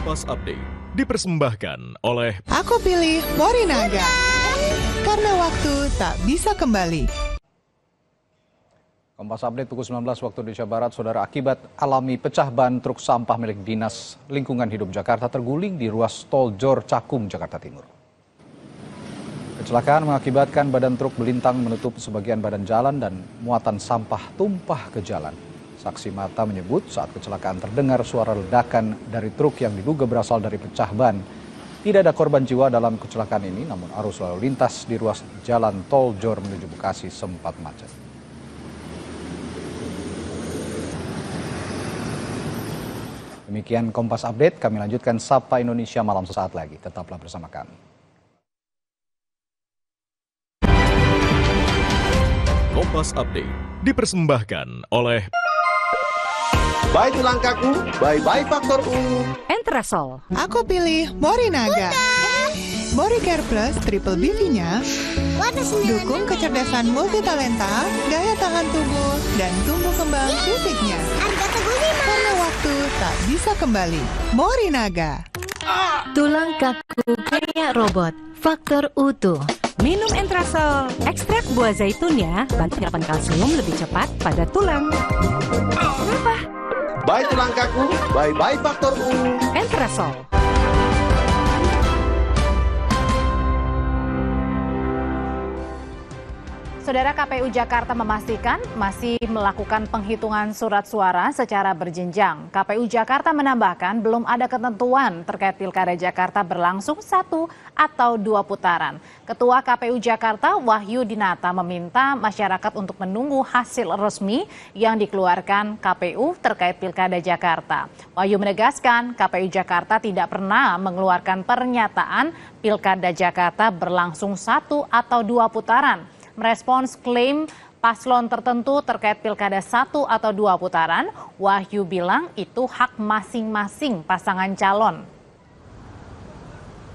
Kompas Update dipersembahkan oleh Aku pilih Morinaga karena waktu tak bisa kembali. Kompas Update pukul 19 waktu Indonesia Barat, saudara, akibat alami pecah ban truk sampah milik Dinas Lingkungan Hidup Jakarta terguling di ruas tol Jor Cakung, Jakarta Timur. Kecelakaan mengakibatkan badan truk melintang menutup sebagian badan jalan dan muatan sampah tumpah ke jalan. Saksi mata menyebut saat kecelakaan terdengar suara ledakan dari truk yang diduga berasal dari pecah ban. Tidak ada korban jiwa dalam kecelakaan ini, namun arus lalu lintas di ruas jalan tol Jor menuju Bekasi sempat macet. Demikian Kompas Update, kami lanjutkan Sapa Indonesia malam sesaat lagi. Tetaplah bersama kami. Kompas Update dipersembahkan oleh Bye tulang kaku, bye-bye faktor U. Entrasol. Aku pilih Morinaga. Moricare Plus Triple BV-nya dukung kecerdasan multitalenta, daya tahan tubuh, dan tumbuh kembang fisiknya. Karena waktu tak bisa kembali. Morinaga. Tulang kaku kayak robot. Faktor utuh. Minum Entrasol. Ekstrak buah zaitunnya bantu penyerapan kalsium lebih cepat pada tulang. Kenapa? Bye tulang kaku, bye-bye faktor U. Entrasol. Saudara, KPU Jakarta memastikan masih melakukan penghitungan surat suara secara berjenjang. KPU Jakarta menambahkan belum ada ketentuan terkait Pilkada Jakarta berlangsung 1 atau 2 putaran. Ketua KPU Jakarta Wahyu Dinata meminta masyarakat untuk menunggu hasil resmi yang dikeluarkan KPU terkait Pilkada Jakarta. Wahyu menegaskan KPU Jakarta tidak pernah mengeluarkan pernyataan Pilkada Jakarta berlangsung 1 atau 2 putaran. Merespons klaim paslon tertentu terkait Pilkada 1 atau 2 putaran, Wahyu bilang itu hak masing-masing pasangan calon.